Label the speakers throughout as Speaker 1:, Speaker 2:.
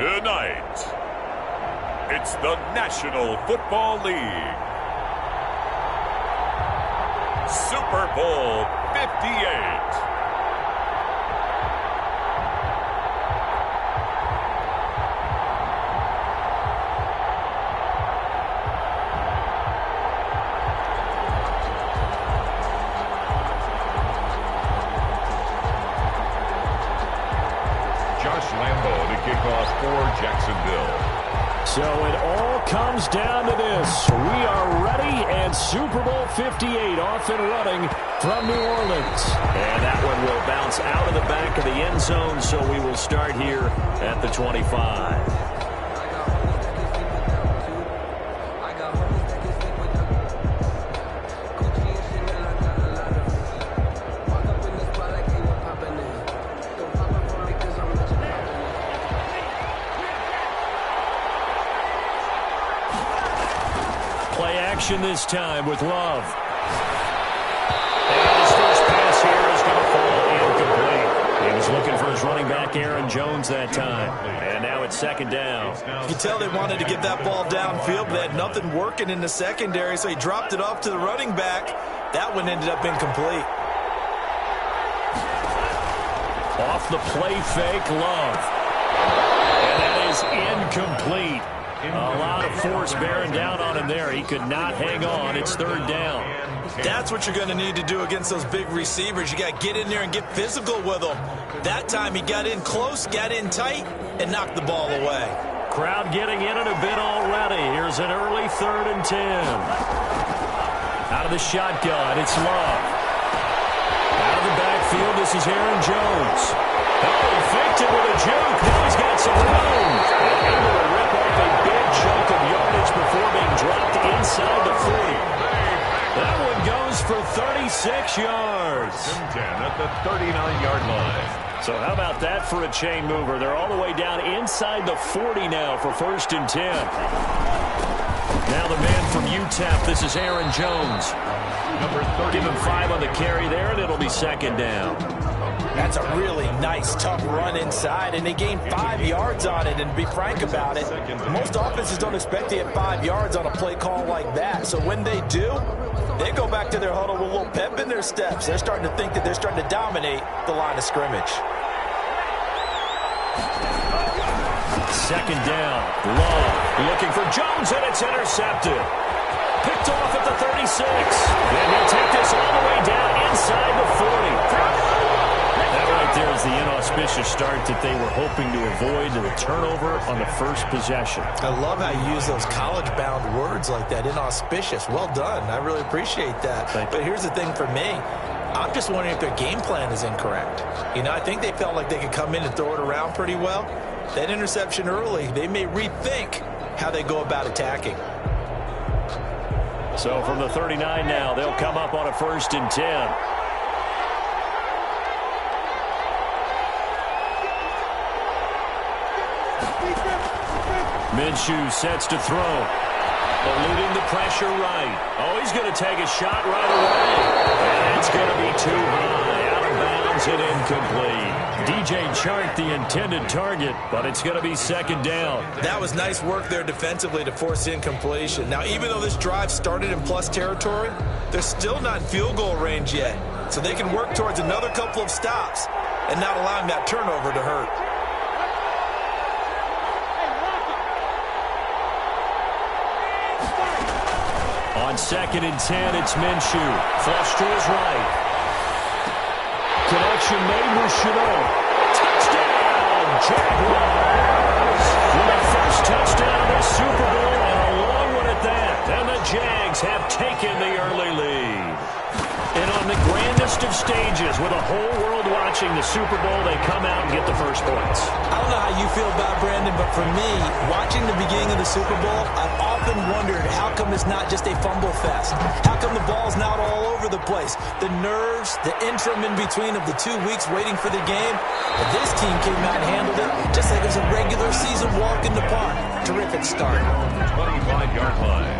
Speaker 1: Tonight, it's the National Football League Super Bowl 58. For Jacksonville.
Speaker 2: So it all comes down to this. We are ready, and Super Bowl 58 off and running from New Orleans. And that one will bounce out of the back of the end zone, so we will start here at the 25. This time with Love. And his first pass here is going to fall incomplete. He was looking for his running back, Aaron Jones, that time. And now it's second down.
Speaker 3: You can tell they wanted to get that ball downfield, but they had nothing working in the secondary, so he dropped it off to the running back. That one ended up incomplete.
Speaker 2: Off the play fake, Love. And that is incomplete. A lot of force bearing down on him there. He could not hang on. It's third down.
Speaker 3: That's what you're going to need to do against those big receivers. You got to get in there and get physical with them. That time he got in close, got in tight, and knocked the ball away.
Speaker 2: Crowd getting in it a bit already. Here's an early 3rd and 10. Out of the shotgun, it's Love. Out of the backfield, this is Aaron Jones. Oh, he faked it with a juke. Now he's got some room. Able to rip off a big chunk of yardage before being dropped inside the 40. That one goes for 36 yards.
Speaker 1: 10 at the 39-yard line.
Speaker 2: So how about that for a chain mover? They're all the way down inside the 40 now for 1st and 10. Now the man from UTEP, this is Aaron Jones.
Speaker 1: Number 30.
Speaker 2: Give him 5 on the carry there, and it'll be second down.
Speaker 3: That's a really nice, tough run inside, and they gained 5 yards on it. And to be frank about it, most offenses don't expect to get 5 yards on a play call like that. So when they do, they go back to their huddle with a little pep in their steps. They're starting to think that they're starting to dominate the line of scrimmage.
Speaker 2: Second down. Love looking for Jones, and it's intercepted. Picked off at the 36. And he'll take this all the way down inside the 40. That right there is the inauspicious start that they were hoping to avoid, the turnover on the first possession.
Speaker 3: I love how you use those college-bound words like that, inauspicious. Well done. I really appreciate that. But here's the thing for me. I'm just wondering if their game plan is incorrect. You know, I think they felt like they could come in and throw it around pretty well. That interception early, they may rethink how they go about attacking.
Speaker 2: So from the 39 now, they'll come up on a 1st and 10. Minshew sets to throw. Eluding the pressure right. Oh, he's going to take a shot right away. And it's going to be too high. Out of bounds and incomplete. DJ Chark the intended target, but it's going to be second down.
Speaker 3: That was nice work there defensively to force incompletion. Now, even though this drive started in plus territory, they're still not in field goal range yet. So they can work towards another couple of stops and not allowing that turnover to hurt.
Speaker 2: On 2nd and 10, it's Minshew. Flush to his right. Connection made with Chanel. Touchdown, Jaguars! With their first touchdown of the Super Bowl, and a long one at that. And the Jags have taken the early lead. And on the grandest of stages, with a whole world watching the Super Bowl, they come out and get the first points.
Speaker 3: I don't know how you feel about Brandon, but for me, watching the beginning of the Super Bowl, I've often wondered how come it's not just a fumble fest? How come the ball's not all over the place? The nerves, the interim in between of the 2 weeks waiting for the game. But this team came out and handled it just like it was a regular season walk in the park. Terrific start.
Speaker 1: 25-yard line.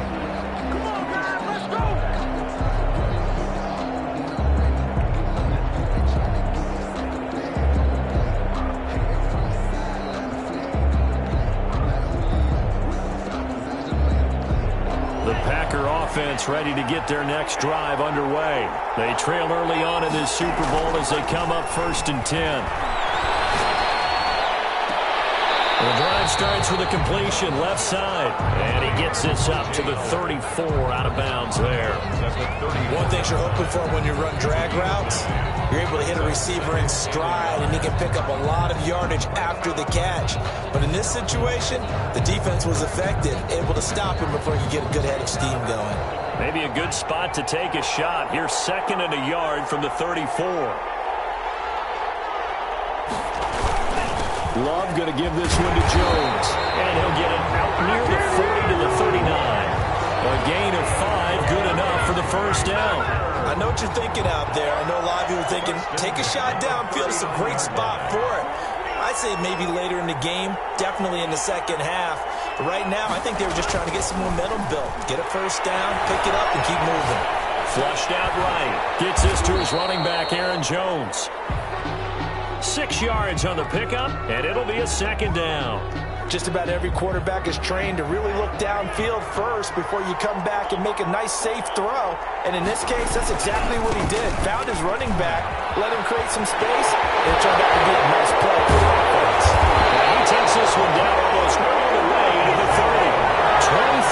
Speaker 2: gets ready to get their next drive underway. They trail early on in this Super Bowl as they come up 1st and 10. The drive starts with a completion left side. And he gets this up to the 34 out of bounds there.
Speaker 3: One thing you're hoping for when you run drag routes, you're able to hit a receiver in stride, and he can pick up a lot of yardage after the catch. But in this situation, the defense was effective, able to stop him before he could get a good head of steam going.
Speaker 2: Maybe a good spot to take a shot. Here's 2nd and a yard from the 34. Love going to give this one to Jones. And he'll get it out near the 40 to the 39. A gain of 5, good enough for the first down.
Speaker 3: I know what you're thinking out there. I know a lot of you are thinking, take a shot downfield. It's a great spot for it. I'd say maybe later in the game, definitely in the second half. But right now, I think they were just trying to get some momentum built. Get a first down, pick it up, and keep moving.
Speaker 2: Flushed out right. Gets this to his running back, Aaron Jones. 6 yards on the pickup, and it'll be a 2nd down.
Speaker 3: Just about every quarterback is trained to really look downfield first before you come back and make a nice, safe throw. And in this case, that's exactly what he did. Found his running back, let him create some space, and it turned out to be a nice play for the offense.
Speaker 2: He takes this one down almost all the way to the 30.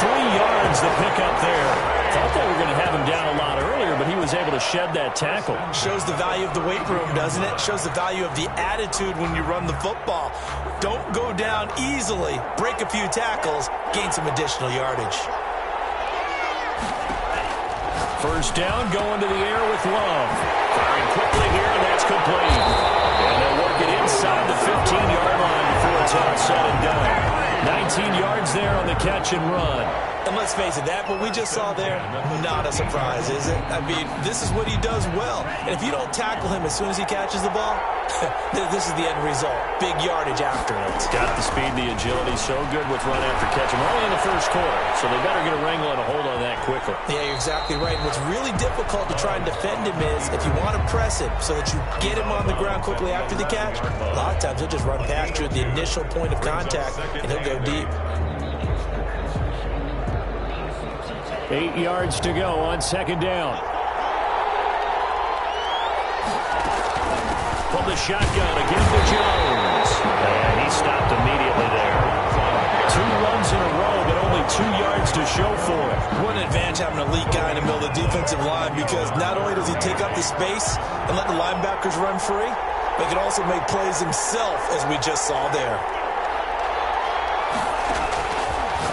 Speaker 2: 23 yards the pickup there. Thought they were going to have him down a lot earlier, but he was able to shed that tackle.
Speaker 3: Shows the value of the weight room, doesn't it? Shows the value of the attitude when you run the football. Don't go down easily. Break a few tackles. Gain some additional yardage.
Speaker 2: First down, going to the air with Love. Firing quickly here, and that's complete. And they'll work it inside the 15-yard line before it's all said and done. 19 yards there on the catch and run.
Speaker 3: And let's face it, that what we just saw there, not a surprise, is it? I mean, this is what he does well. And if you don't tackle him as soon as he catches the ball, this is the end result. Big yardage after it.
Speaker 2: Got the speed, the agility, so good with run after catch. And we're only in the first quarter, so they better get a wrangle and a hold on that quickly.
Speaker 3: Yeah, you're exactly right. And what's really difficult to try and defend him is if you want to press him so that you get him on the ground quickly after the catch, a lot of times he'll just run past you at the initial point of contact, and he'll go deep.
Speaker 2: 8 yards to go on 2nd down. From the shotgun again to Jones. And he stopped immediately there. 2 runs in a row, but only 2 yards to show for it.
Speaker 3: What an advantage having an elite guy in the middle of the defensive line, because not only does he take up the space and let the linebackers run free, but he can also make plays himself, as we just saw there.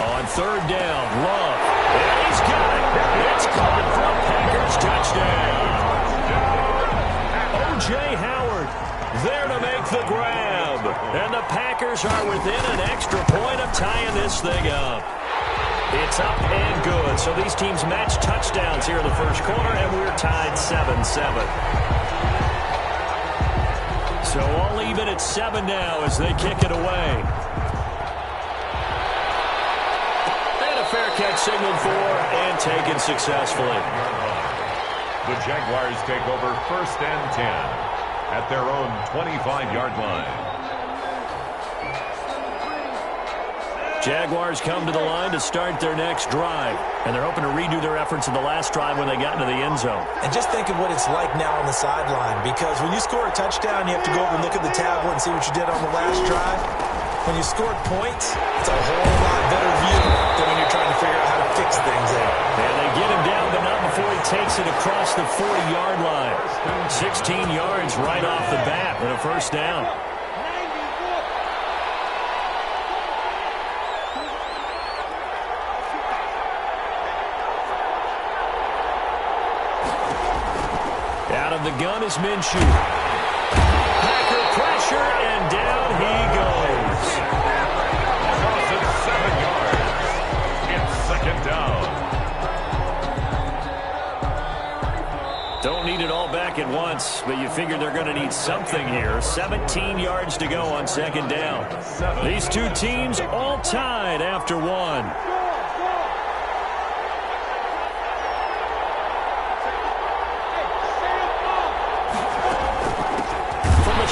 Speaker 2: On 3rd down, Love. And he's got it. It's caught for a Packers touchdown. O.J. Howard there to make the grab. And the Packers are within an extra point of tying this thing up. It's up and good. So these teams match touchdowns here in the first quarter, and we're tied 7-7. So all even at 7 now as they kick it away. Fair catch signaled for and taken successfully.
Speaker 1: The Jaguars take over 1st and 10 at their own 25-yard line.
Speaker 2: Jaguars come to the line to start their next drive, and they're hoping to redo their efforts in the last drive when they got into the end zone.
Speaker 3: And just think of what it's like now on the sideline, because when you score a touchdown, you have to go over and look at the tablet and see what you did on the last drive. When you scored points, it's a whole lot better view than when you're trying to figure out how to fix things there.
Speaker 2: And they get him down, but not before he takes it across the 40-yard line. 16 yards right off the bat and a first down. Out of the gun is Minshew. Packer pressure, and down he goes.
Speaker 1: Across it 7 yards. It's 2nd down.
Speaker 2: Don't need it all back at once, but you figure they're going to need something here. 17 yards to go on 2nd down. These two teams all tied after 1.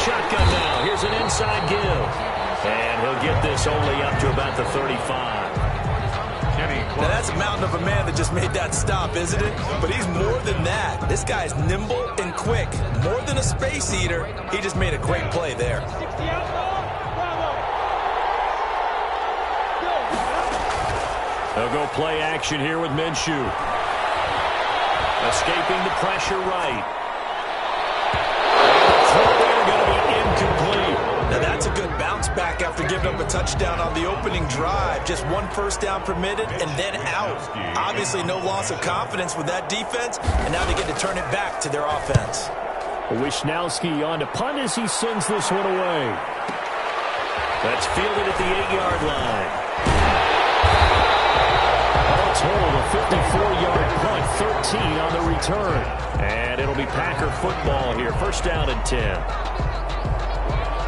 Speaker 2: Shotgun now. Here's an inside give. And he'll get this only up to about the 35.
Speaker 1: Kenny
Speaker 3: Now,
Speaker 1: Clark.
Speaker 3: that's a mountain of a man that just made that stop, isn't it? But he's more than that. This guy's nimble and quick. More than a space eater, he just made a great play there.
Speaker 2: They'll go play action here with Minshew. Escaping the pressure right. Throw there going to be incomplete.
Speaker 3: Now that's a good bounce back after giving up a touchdown on the opening drive. Just one first down permitted and then out. Obviously no loss of confidence with that defense, and now they get to turn it back to their offense.
Speaker 2: Wisnowski on to punt as he sends this one away. That's fielded at the 8-yard line. All told, a 54-yard punt, 13 on the return. And it'll be Packer football here. First down and 10.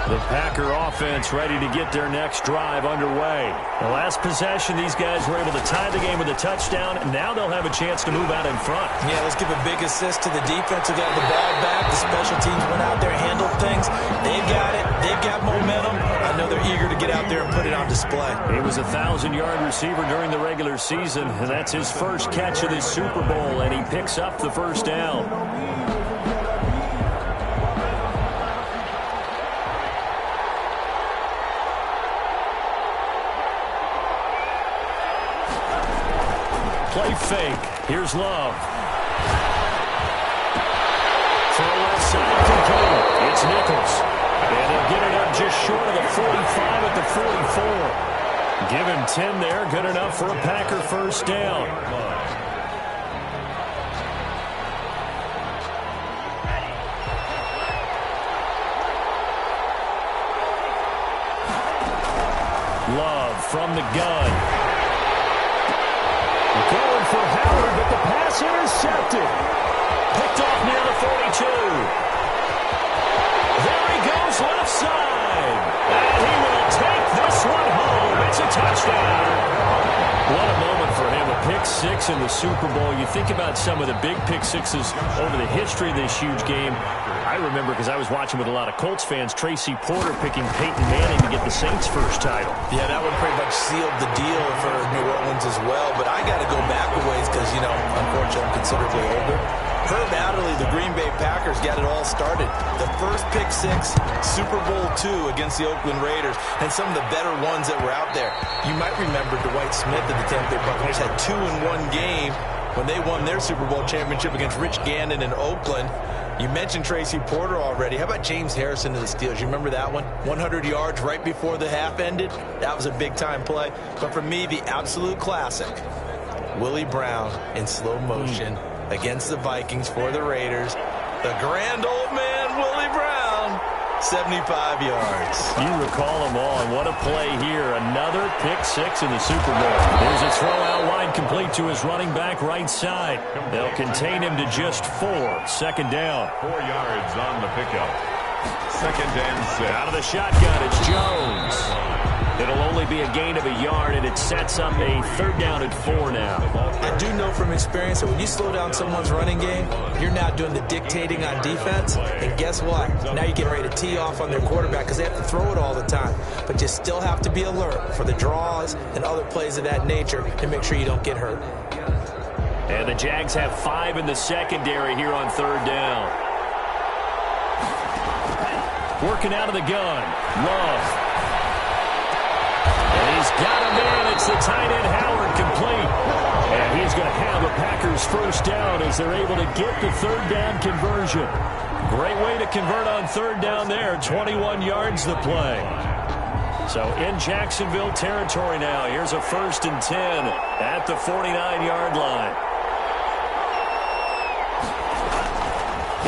Speaker 2: The Packer offense ready to get their next drive underway. The last possession, these guys were able to tie the game with a touchdown, and now they'll have a chance to move out in front.
Speaker 3: Yeah, let's give a big assist to the defense who got the ball back. The special teams went out there, handled things. They've got it. They've got momentum. I know they're eager to get out there and put it on display.
Speaker 2: He was a 1,000-yard receiver during the regular season, and that's his first catch of this Super Bowl, and he picks up the first down. Play fake. Here's Love. Throw left side complete. It's Nichols. And they'll get it up just short of the 45 at the 44. Give him 10 there. Good enough for a Packer first down. Love from the gun. Going for Howard, but the pass intercepted. Picked off near the 42. There he goes left side. And he will take this one home. It's a touchdown. What a moment for him. A pick six in the Super Bowl. You think about some of the big pick sixes over the history of this huge game. I remember, because I was watching with a lot of Colts fans, Tracy Porter picking Peyton Manning to get the Saints' first title.
Speaker 3: Yeah, that one pretty much sealed the deal for New Orleans as well. But I got to go back a ways because, you know, unfortunately I'm considerably older. Herb Adderley, the Green Bay Packers, got it all started. The first pick six, Super Bowl II against the Oakland Raiders, and some of the better ones that were out there. You might remember Dwight Smith of the Tampa Bay Buccaneers had 2 in one game when they won their Super Bowl championship against Rich Gannon in Oakland. You mentioned Tracy Porter already. How about James Harrison of the Steelers? You remember that one? 100 yards right before the half ended. That was a big-time play. But for me, the absolute classic, Willie Brown in slow motion against the Vikings for the Raiders. The grand old man, Willie Brown, 75 yards.
Speaker 2: You recall them all, and what a play here. Another pick six in the Super Bowl. There's a throw out wide complete to his running back right side. They'll contain him to just 4. Second down.
Speaker 1: 4 yards on the pickup. Second and 6.
Speaker 2: Out of the shotgun, it's Jones. It'll only be a gain of a yard, and it sets up a third down at 4 now.
Speaker 3: I do know from experience that when you slow down someone's running game, you're now doing the dictating on defense. And guess what? Now you're getting ready to tee off on their quarterback because they have to throw it all the time. But you still have to be alert for the draws and other plays of that nature to make sure you don't get hurt.
Speaker 2: And the Jags have 5 in the secondary here on third down. Working out of the gun. Love. And he's got a man. It's the tight end Howard complete. And he's going to have a Packers first down as they're able to get the third down conversion. Great way to convert on third down there. 21 yards the play. So in Jacksonville territory now. Here's a 1st and 10 at the 49-yard line.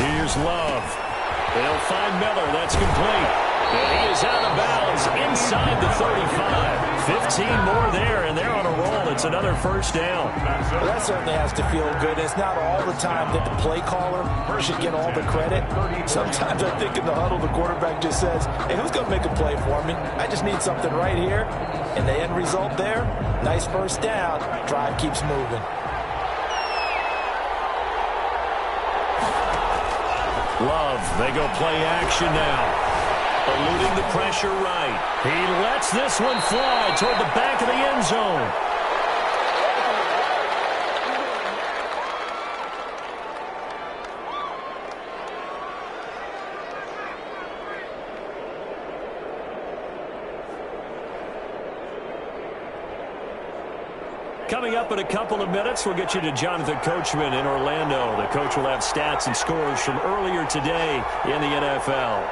Speaker 2: Here's Love. They'll find Miller. That's complete. And he is out of bounds inside the 35. 15 more there, and they're on a roll. It's another first down.
Speaker 3: Well, that certainly has to feel good. It's not all the time that the play caller should get all the credit. Sometimes I think in the huddle, the quarterback just says, hey, who's going to make a play for me? I just need something right here. And the end result there, nice first down. Drive keeps moving.
Speaker 2: Love, they go play action now. Eluding the pressure right. He lets this one fly toward the back of the end zone. Coming up in a couple of minutes, we'll get you to Jonathan Coachman in Orlando. The coach will have stats and scores from earlier today in the NFL.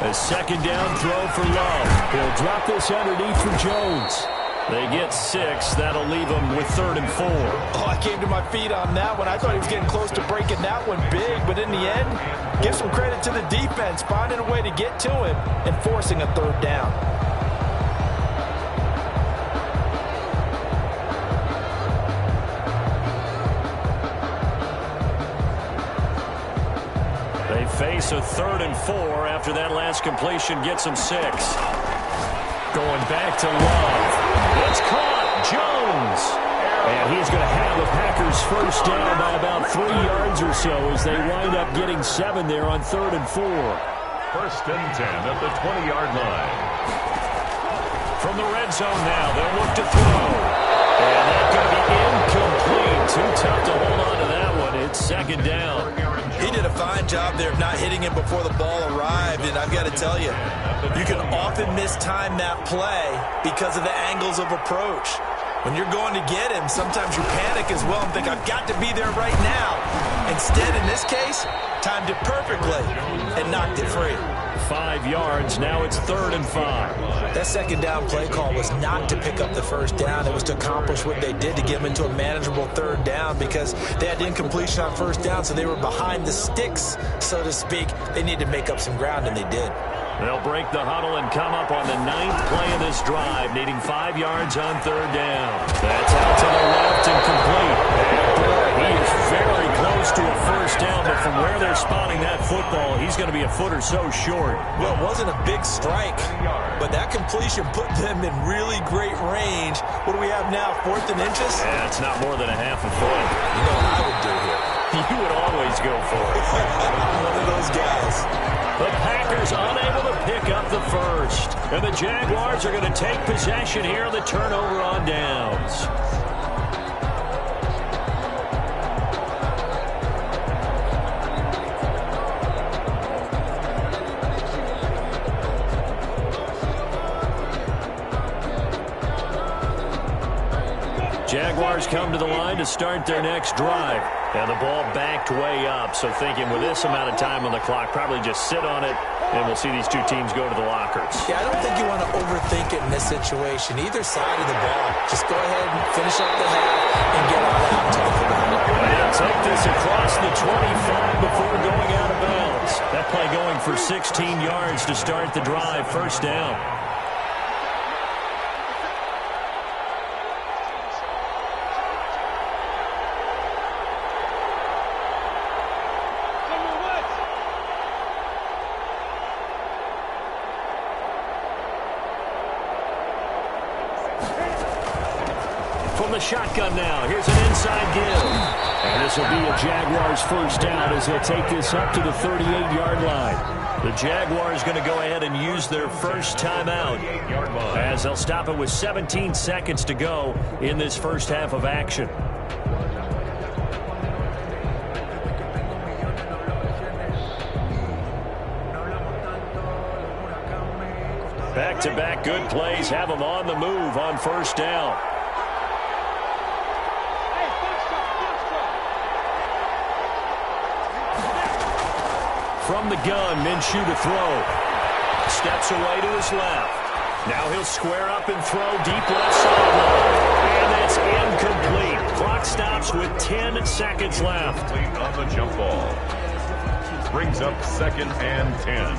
Speaker 2: A second down throw for Love. He'll drop this underneath for Jones. They get 6. That'll leave them with 3rd and 4.
Speaker 3: Oh, I came to my feet on that one. I thought he was getting close to breaking that one big, but in the end, give some credit to the defense, finding a way to get to him and forcing a 3rd down.
Speaker 2: They face a 3rd and 4 after that last completion gets them 6. Going back to Love. It's caught. Jones. And he's going to have the Packers first down by about 3 yards or so as they wind up getting 7 there on 3rd and 4.
Speaker 1: 1st and 10 at the 20-yard line.
Speaker 2: From the red zone now, they'll look to throw. And that's going to be incomplete. Too tough to hold on to that one. It's 2nd down.
Speaker 3: He did a fine job there of not hitting him before the ball arrived, and I've got to tell you, you can often mistime that play because of the angles of approach. When you're going to get him, sometimes you panic as well and think, I've got to be there right now. Instead, in this case, timed it perfectly and knocked it free.
Speaker 2: 5 yards. Now it's 3rd and 5.
Speaker 3: That second down play call was not to pick up the first down. It was to accomplish what they did to get them into a manageable 3rd down because they had incompletion on 1st down, so they were behind the sticks, so to speak. They needed to make up some ground, and they did.
Speaker 2: They'll break the huddle and come up on the 9th play of this drive, needing 5 yards on 3rd down. That's out to the left and complete. He is very close to a first down, but from where they're spotting that football, he's going to be a foot or so short.
Speaker 3: Well, it wasn't a big strike, but that completion put them in really great range. What do we have now, 4th and inches?
Speaker 2: Yeah, it's not more than a half a foot.
Speaker 3: You know what I would do here?
Speaker 2: You would always go for it.
Speaker 3: One of those guys.
Speaker 2: The Packers unable to pick up the first. And the Jaguars are going to take possession here on the turnover on downs. Jaguars come to the line to start their next drive. And the ball backed way up, so thinking with this amount of time on the clock, probably just sit on it, and we'll see these two teams go to the lockers.
Speaker 3: Yeah, I don't think you want to overthink it in this situation. Either side of the ball. Just go ahead and finish up the half and get all out and talk about it.
Speaker 2: And take this across the 25 before going out of bounds. That play going for 16 yards to start the drive, 1st down. From the shotgun now, here's an inside give. And this will be a Jaguars first down as they'll take this up to the 38-yard line. The Jaguars going to go ahead and use their first timeout as they'll stop it with 17 seconds to go in this first half of action. Back-to-back good plays have them on the move on 1st down. From the gun, Minshew to throw. Steps away to his left. Now he'll square up and throw deep left sideline. And that's incomplete. Clock stops with 10 seconds left.
Speaker 1: On the jump ball. Brings up 2nd and 10.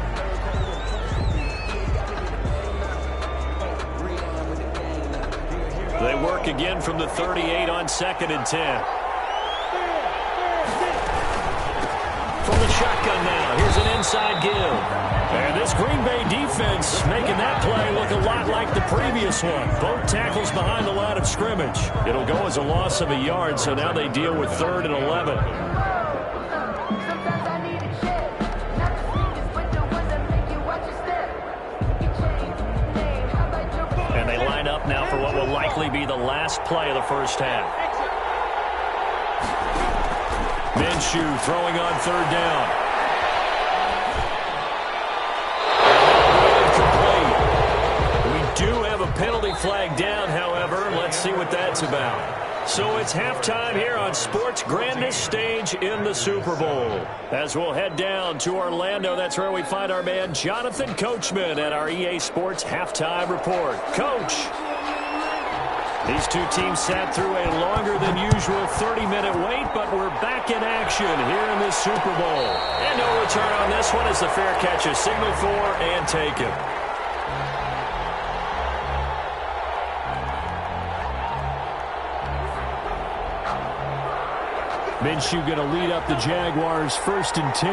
Speaker 2: They work again from the 38 on 2nd and 10. From the shotgun now, here's an inside give. And this Green Bay defense making that play look a lot like the previous one. Both tackles behind the line of scrimmage. It'll go as a loss of a yard, so now they deal with 3rd and 11. And they line up now for what will likely be the last play of the first half. Minshew throwing on 3rd down. Penalty flag down, however. Let's see what that's about. So it's halftime here on sports' grandest stage in the Super Bowl. As we'll head down to Orlando, that's where we find our man Jonathan Coachman at our EA Sports Halftime Report. Coach. These two teams sat through a longer than usual 30-minute wait, but we're back in action here in this Super Bowl. And no return on this one as the fair catch is signaled for and taken. Minshew going to lead up the Jaguars 1st and 10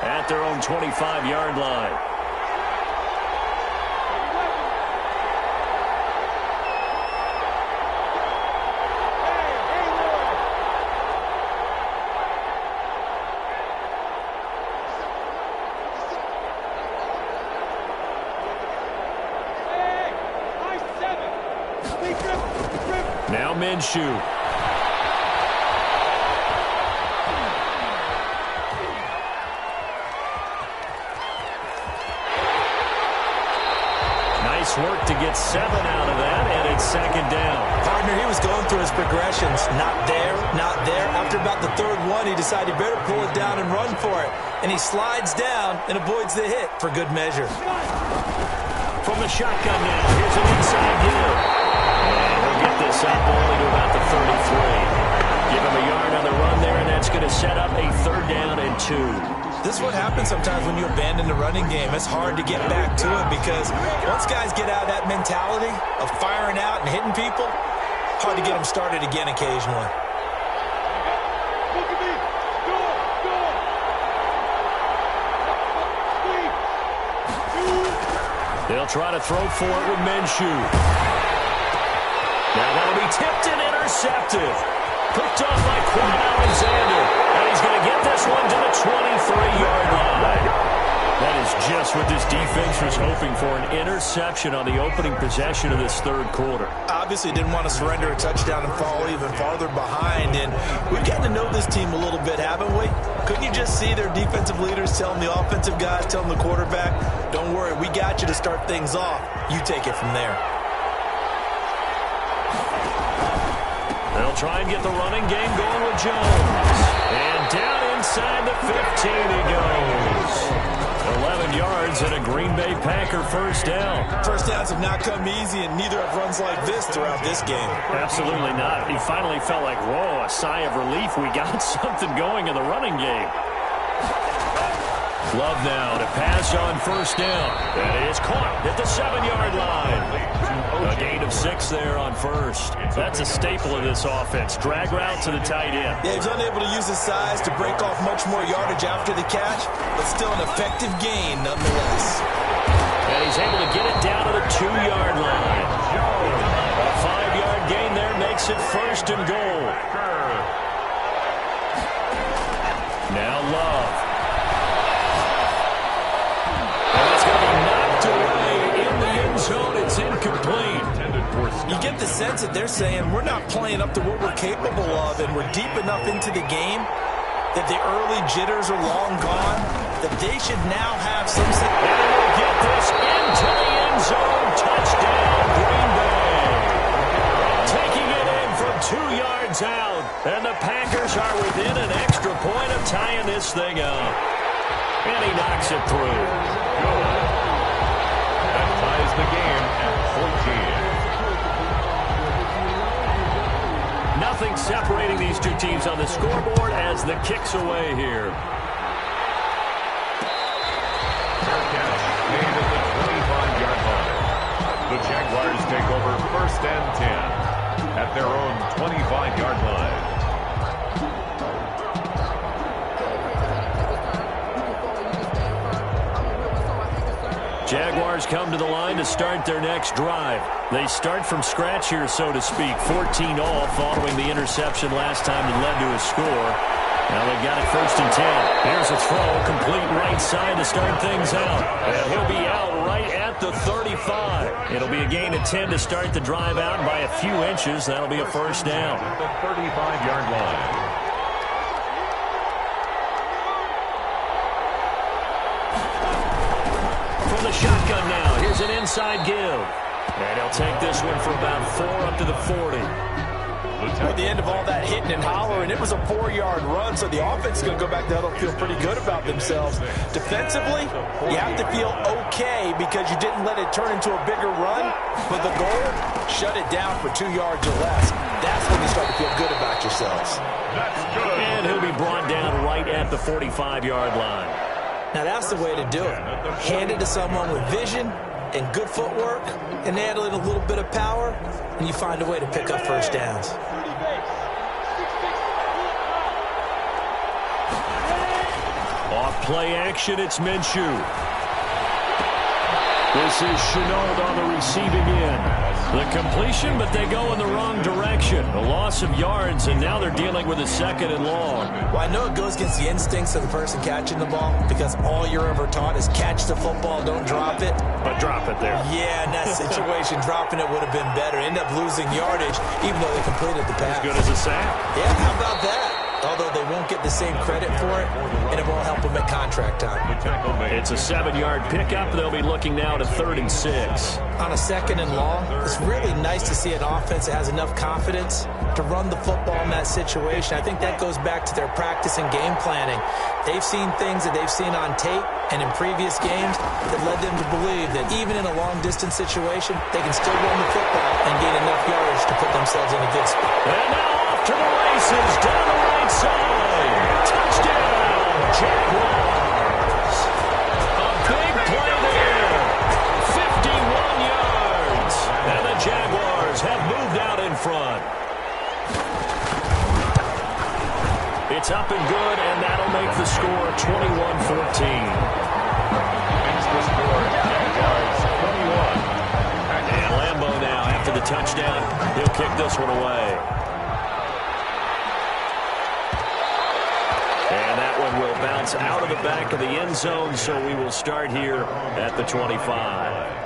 Speaker 2: at their own 25-yard line. Now Minshew. Work to get 7 out of that, and it's 2nd down.
Speaker 3: Partner, he was going through his progressions. Not there, not there. After about the 3rd one, he decided he better pull it down and run for it. And he slides down and avoids the hit for good measure.
Speaker 2: From the shotgun now, here's an inside give. And he'll get this up only to about the 33. Give him a yard on the run there, and that's going to set up a 3rd down and 2.
Speaker 3: This is what happens sometimes when you abandon the running game. It's hard to get back to it because once guys get out of that mentality of firing out and hitting people, hard to get them started again occasionally.
Speaker 2: They'll try to throw for it with Minshew. Now that'll be tipped and intercepted. Picked off by Quan Alexander. And he's going to get this one to the 23-yard line. That is just what this defense was hoping for, an interception on the opening possession of this 3rd quarter.
Speaker 3: Obviously didn't want to surrender a touchdown and fall even farther behind. And we've gotten to know this team a little bit, haven't we? Couldn't you just see their defensive leaders telling the offensive guys, telling the quarterback, don't worry, we got you to start things off. You take it from there.
Speaker 2: They'll try and get the running game going with Jones. And down inside the 15 he goes. 11 yards and a Green Bay Packer 1st down.
Speaker 3: First downs have not come easy, and neither have runs like this throughout this game.
Speaker 2: Absolutely not. He finally felt like, whoa, a sigh of relief. We got something going in the running game. Love now to pass on 1st down. That is caught at the 7-yard line. A gain of 6 there on 1st. That's a staple of this offense. Drag route to the tight end.
Speaker 3: Yeah, he's unable to use his size to break off much more yardage after the catch, but still an effective gain nonetheless.
Speaker 2: And he's able to get it down to the 2-yard line. A 5-yard gain there makes it 1st and goal. Now Love. Zone, it's incomplete.
Speaker 3: You get the sense that they're saying we're not playing up to what we're capable of, and we're deep enough into the game that the early jitters are long gone, that they should now have some...
Speaker 2: And we'll get this into the end zone. Touchdown, Green Bay. Taking it in from 2 yards out, and the Packers are within an extra point of tying this thing up. And he knocks it through.
Speaker 1: Ties the game at 14.
Speaker 2: Nothing separating these two teams on the scoreboard as the kick's away here.
Speaker 1: Fair catch made at the 25-yard line. The Jaguars take over 1st and 10 at their own 25-yard line.
Speaker 2: Jaguars come to the line to start their next drive. They start from scratch here, so to speak. 14 all following the interception last time that led to a score. Now they've got it 1st and 10. Here's a throw, complete right side to start things out. And he'll be out right at the 35. It'll be a gain of 10 to start the drive out by a few inches. That'll be a 1st down.
Speaker 1: At the 35-yard line.
Speaker 2: The shotgun now. Here's an inside give. And he'll take this one for about 4 up to the 40.
Speaker 3: At the end of all that hitting and hollering, it was a 4-yard run, so the offense is going to go back to huddle and feel pretty good about themselves. Defensively, you have to feel okay because you didn't let it turn into a bigger run, but the goal, shut it down for 2 yards or less. That's when you start to feel good about yourselves.
Speaker 2: And he'll be brought down right at the 45-yard line.
Speaker 3: Now that's the way to do it. Hand it to someone with vision and good footwork, and add in a little bit of power, and you find a way to pick up first downs.
Speaker 2: Off play action, it's Minshew. This is Chenault on the receiving end. The completion, but they go in the wrong direction. A loss of yards, and now they're dealing with a 2nd and long.
Speaker 3: Well, I know it goes against the instincts of the person catching the ball because all you're ever taught is catch the football, don't drop it.
Speaker 2: But drop it there.
Speaker 3: Yeah, in that situation, dropping it would have been better. End up losing yardage, even though they completed the pass.
Speaker 2: As good as a sack.
Speaker 3: Yeah, how about that? Although they won't get the same credit for it, and it won't help them at contract time.
Speaker 2: It's a 7-yard pickup. They'll be looking now to 3rd and 6.
Speaker 3: On a 2nd and long, it's really nice to see an offense that has enough confidence to run the football in that situation. I think that goes back to their practice and game planning. They've seen things that they've seen on tape and in previous games that led them to believe that even in a long-distance situation, they can still run the football and gain enough yardage to put themselves in a good spot.
Speaker 2: And now off to the races, down the right side. Touchdown, Jaguars. A big play there. 51 yards. And the Jaguars have moved out in front. It's up and good, and that'll make the score 21-14.
Speaker 1: Makes the score Jaguars 21.
Speaker 2: And Lambeau now, after the touchdown, he'll kick this one away. And that one will bounce out of the back of the end zone, so we will start here at the 25.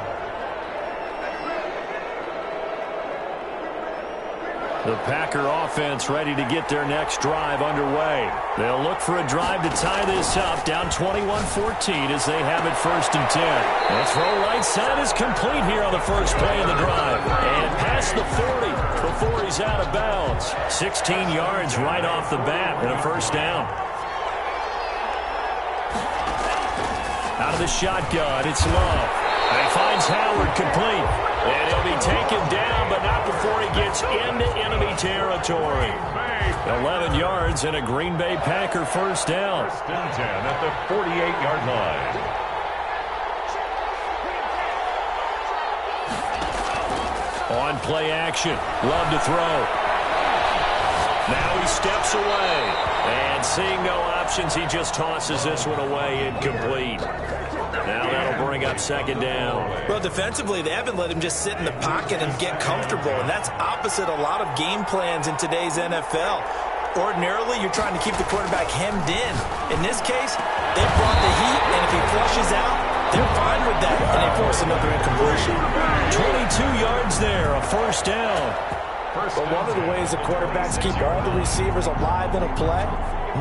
Speaker 2: The Packer offense ready to get their next drive underway. They'll look for a drive to tie this up, down 21-14 as they have it 1st and 10. The throw right side is complete here on the first play of the drive. And past the 40 before he's out of bounds. 16 yards right off the bat and a 1st down. Out of the shotgun, it's Love. And he finds Howard complete. And he'll be taken down, but not before he gets into enemy territory. 11 yards and a Green Bay Packer 1st down.
Speaker 1: 1st and 10 at the 48-yard line.
Speaker 2: On play action, Love to throw. Now he steps away. And seeing no options, he just tosses this one away incomplete. Now that'll bring up 2nd down.
Speaker 3: Well, defensively, they haven't let him just sit in the pocket and get comfortable, and that's opposite a lot of game plans in today's NFL. Ordinarily, you're trying to keep the quarterback hemmed in. In this case, they brought the heat, and if he flushes out, they're fine with that, and they force another incompletion.
Speaker 2: 22 yards there, a 1st down.
Speaker 3: But one of the ways the quarterbacks keep all the receivers alive in a play,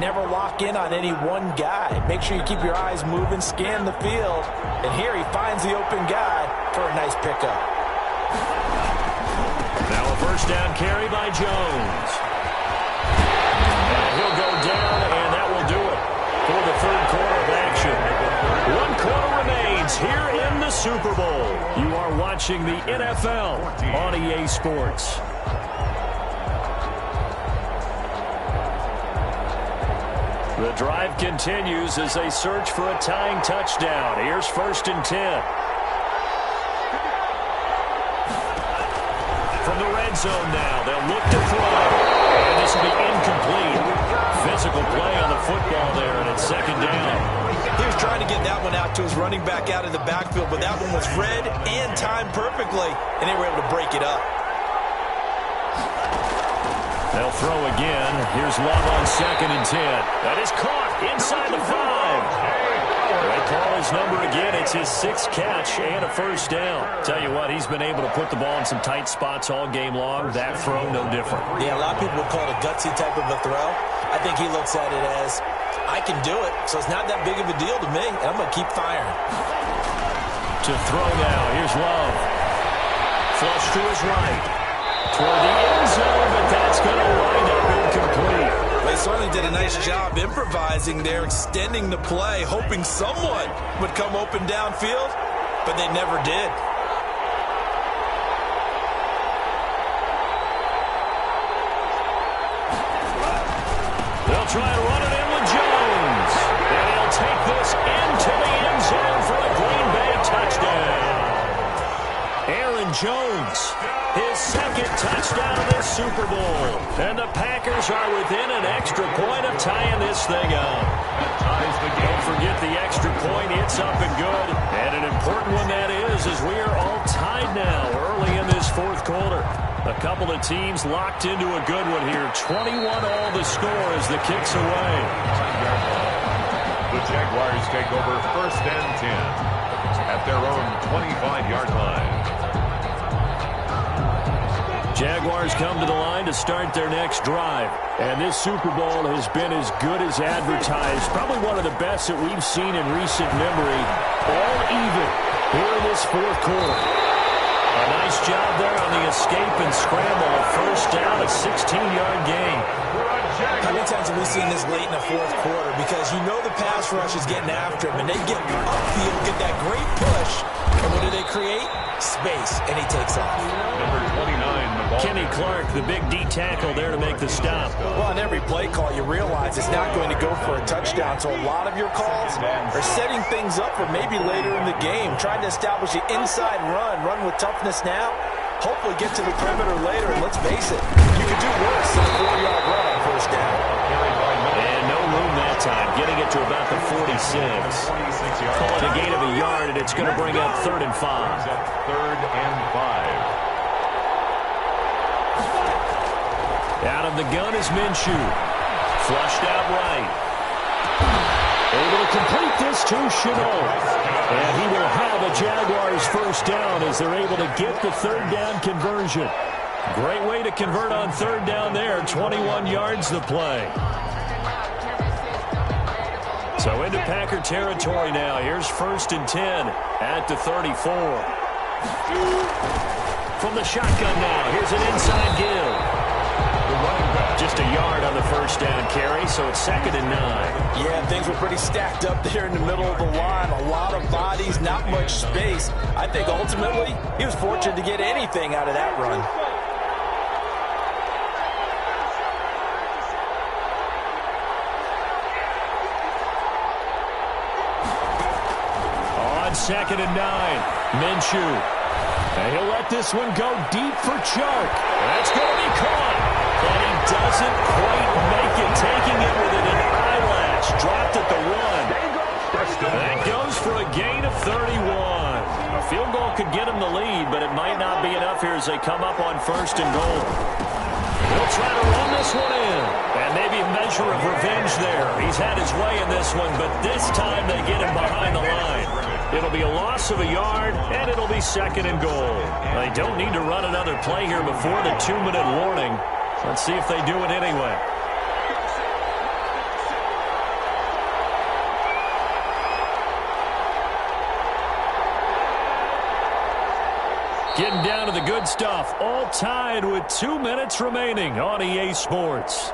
Speaker 3: never lock in on any one guy. Make sure you keep your eyes moving, scan the field. And here he finds the open guy for a nice pickup.
Speaker 2: Now a 1st down carry by Jones. And he'll go down, and that will do it for the 3rd quarter of action. 1 quarter remains here in the Super Bowl. You are watching the NFL on EA Sports. The drive continues as they search for a tying touchdown. Here's 1st and 10. From the red zone now, they'll look to throw. And this will be incomplete. Physical play on the football there, and it's 2nd down.
Speaker 3: He was trying to get that one out to his running back out of the backfield, but that one was read and timed perfectly, and they were able to break it up.
Speaker 2: They'll throw again. Here's Love on 2nd and 10. That is caught inside the 5. They call his number again. It's his 6th catch and a 1st down. Tell you what, he's been able to put the ball in some tight spots all game long. That throw, no different.
Speaker 3: Yeah, a lot of people would call it a gutsy type of a throw. I think he looks at it as, I can do it, so it's not that big of a deal to me, and I'm going to keep firing.
Speaker 2: To throw now. Here's Love. Flush to his right. Toward the end zone, but that's going to wind up incomplete.
Speaker 3: They certainly did a nice job improvising there, extending the play, hoping someone would come open downfield, but they never did.
Speaker 2: They'll try to run it in with Jones. And he'll take this into the end zone for a Green Bay touchdown. Aaron Jones, his second touchdown of this Super Bowl. And the Packers are within an extra point of tying this thing up. Don't forget the extra point. It's up and good. And an important one that is, as we are all tied now early in this fourth quarter. A couple of teams locked into a good one here. 21 all the score as the kick's away.
Speaker 1: The Jaguars take over first and 10 at their own 25-yard line.
Speaker 2: Jaguars come to the line to start their next drive. And this Super Bowl has been as good as advertised. Probably one of the best that we've seen in recent memory. All even here in this fourth quarter. A nice job there on the escape and scramble. First down, a 16-yard gain.
Speaker 3: How many times have we seen this late in the fourth quarter? Because you know the pass rush is getting after him, and they get upfield, get that great push. And what do they create? Space, and he takes off.
Speaker 1: Number 29, the ball.
Speaker 2: Kenny Clark, the big D tackle there to make the stop.
Speaker 3: Well, on every play call, you realize it's not going to go for a touchdown. So a lot of your calls are setting things up for maybe later in the game, trying to establish the inside run with toughness now. Hopefully get to the perimeter later, and let's face it, you could do worse than a 4-yard run on first down.
Speaker 2: And no room that time, getting it to about the 46. Call it a gain of a yard, and it's going to bring up 3rd and 5.
Speaker 1: Third and 5.
Speaker 2: Out of the gun is Minshew. Flushed out right. Able to complete this to Shenault. And he will have a Jaguars first down as they're able to get the third down conversion. Great way to convert on third down there. 21 yards the play. So into Packer territory now. Here's 1st and 10 at the 34. From the shotgun now. Here's an inside give. Just a yard on the first down carry, so it's 2nd and 9.
Speaker 3: Yeah, things were pretty stacked up there in the middle of the line. A lot of bodies, not much space. I think ultimately he was fortunate to get anything out of that run.
Speaker 2: On 2nd and 9, Minshew. And he'll let this one go deep for Chark. That's going to be caught. And he doesn't quite make it, taking it with an eyelash. Dropped at the 1. That goes for a gain of 31. A field goal could get him the lead, but it might not be enough here as they come up on 1st and goal. They'll try to run this one in. And maybe a measure of revenge there. He's had his way in this one, but this time they get him behind the line. It'll be a loss of a yard, and it'll be 2nd and goal. They don't need to run another play here before the 2-minute warning. Let's see if they do it anyway. Getting down to the good stuff. All tied with 2 minutes remaining on EA Sports.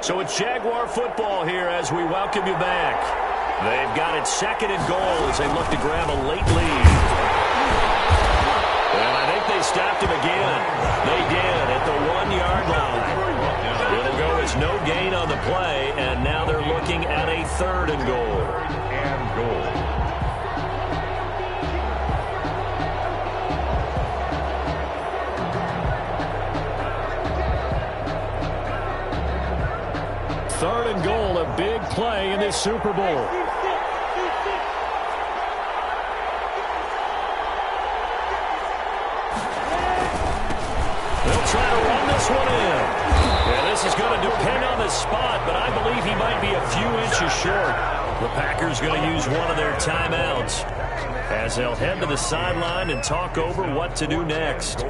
Speaker 2: So it's Jaguar football here as we welcome you back. They've got it 2nd and goal as they look to grab a late lead. And I think they stopped him again. They did at the 1-yard line. It'll go as no gain on the play, and now they're looking at a 3rd and goal.
Speaker 1: And goal.
Speaker 2: Third and goal, a big play in this Super Bowl. They'll try to this one in. Yeah, this is going to depend on the spot, but I believe he might be a few inches short. The Packers going to use one of their timeouts as they'll head to the sideline and talk over what to do next.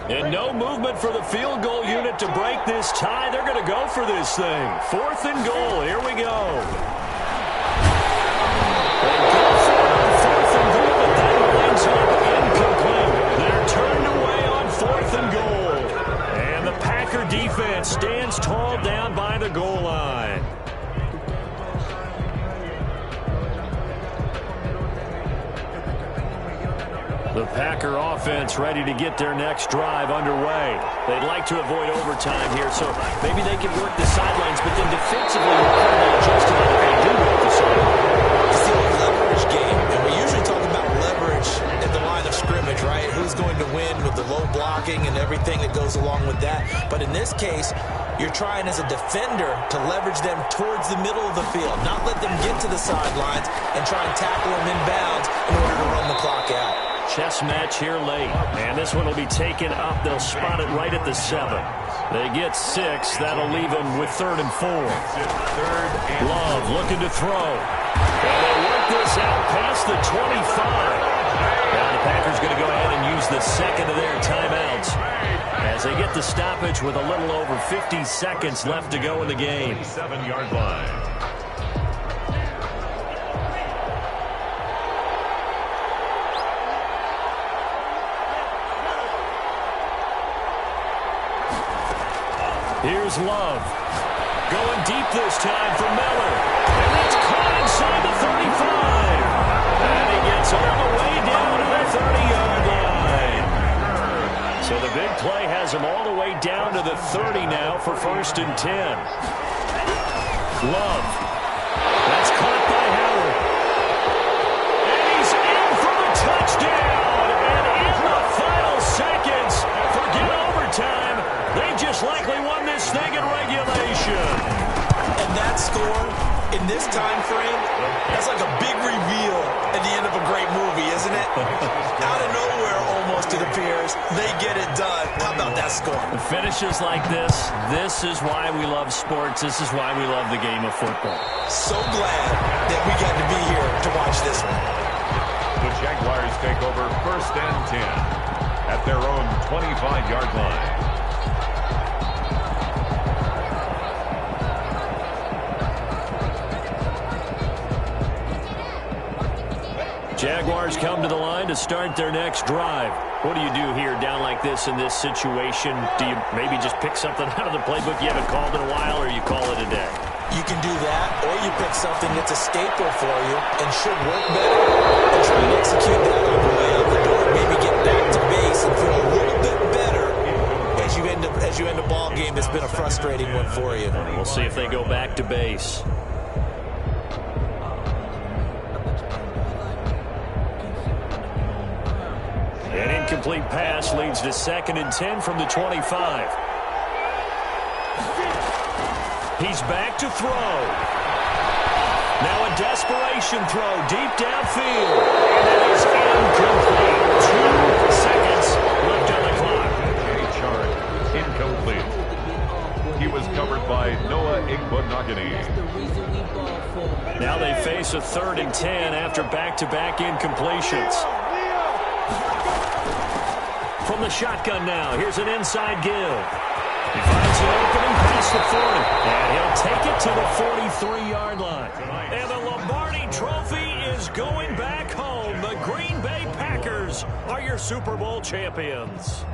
Speaker 2: And no movement for the field goal unit to break this tie. They're going to go for this thing. 4th and goal. Here we go. They go for it on 4th and goal, but that winds up incomplete. They're turned away on 4th and goal. And the Packer defense stands tall down by the goal line. The Packer offense ready to get their next drive underway. They'd like to avoid overtime here, so maybe they can work the sidelines, but then defensively incredibly adjusted if they do work the sidelines.
Speaker 3: It's the old leverage game, and we usually talk about leverage at the line of scrimmage, right? Who's going to win with the low blocking and everything that goes along with that. But in this case, you're trying as a defender to leverage them towards the middle of the field, not let them get to the sidelines and try and tackle them inbounds in order to run the clock out.
Speaker 2: Chess match here late, and this one will be taken up. They'll spot it right at the 7. They get 6. That'll leave them with 3rd and 4. Love looking to throw. And they work this out past the 25. Now the Packers going to go ahead and use the second of their timeouts as they get the stoppage with a little over 50 seconds left to go in the game.
Speaker 1: 7-yard line.
Speaker 2: Here's Love. Going deep this time for Miller. And that's caught inside the 35. And he gets all the way down to the 30-yard line. So the big play has him all the way down to the 30 now for 1st and 10. Love. That's caught by Howard. And he's in for the touchdown. And in the final seconds, forget overtime. They just likely won this thing in regulation.
Speaker 3: And that score, in this time frame, that's like a big reveal at the end of a great movie, isn't it? Out of nowhere, almost, it appears, they get it done. How about that score?
Speaker 2: Finishes like this is why we love sports. This is why we love the game of football.
Speaker 3: So glad that we got to be here to watch this one.
Speaker 1: The Jaguars take over 1st and 10 at their own 25-yard line.
Speaker 2: Jaguars come to the line to start their next drive. What do you do here down like this in this situation? Do you maybe just pick something out of the playbook you haven't called in a while, or you call it a day?
Speaker 3: You can do that, or you pick something that's a staple for you and should work better and try and execute that on the way out the door. Maybe get back to base and feel a little bit better as you end a ball game that's been a frustrating one for you.
Speaker 2: We'll see if they go back to base. An incomplete pass leads to 2nd and 10 from the 25. He's back to throw. Now a desperation throw deep downfield. And it is incomplete. 2 seconds left on the clock.
Speaker 1: Incomplete. He was covered by Noah Igbenogany.
Speaker 2: Now they face a 3rd and 10 after back-to-back incompletions. From the shotgun now, here's an inside give. He finds an opening past the 40, and he'll take it to the 43-yard line. And the Lombardi Trophy is going back home. The Green Bay Packers are your Super Bowl champions.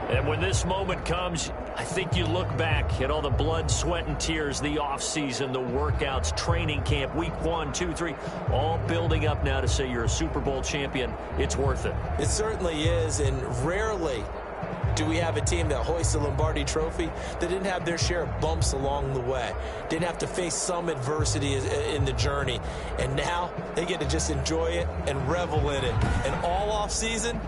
Speaker 2: And when this moment comes, I think you look back at all the blood, sweat, and tears, the offseason, the workouts, training camp, week 1, 2, 3, all building up now to say you're a Super Bowl champion. It's worth it.
Speaker 3: It certainly is, and rarely do we have a team that hoists the Lombardi Trophy that didn't have their share of bumps along the way, didn't have to face some adversity in the journey, and now they get to just enjoy it and revel in it. And all off season,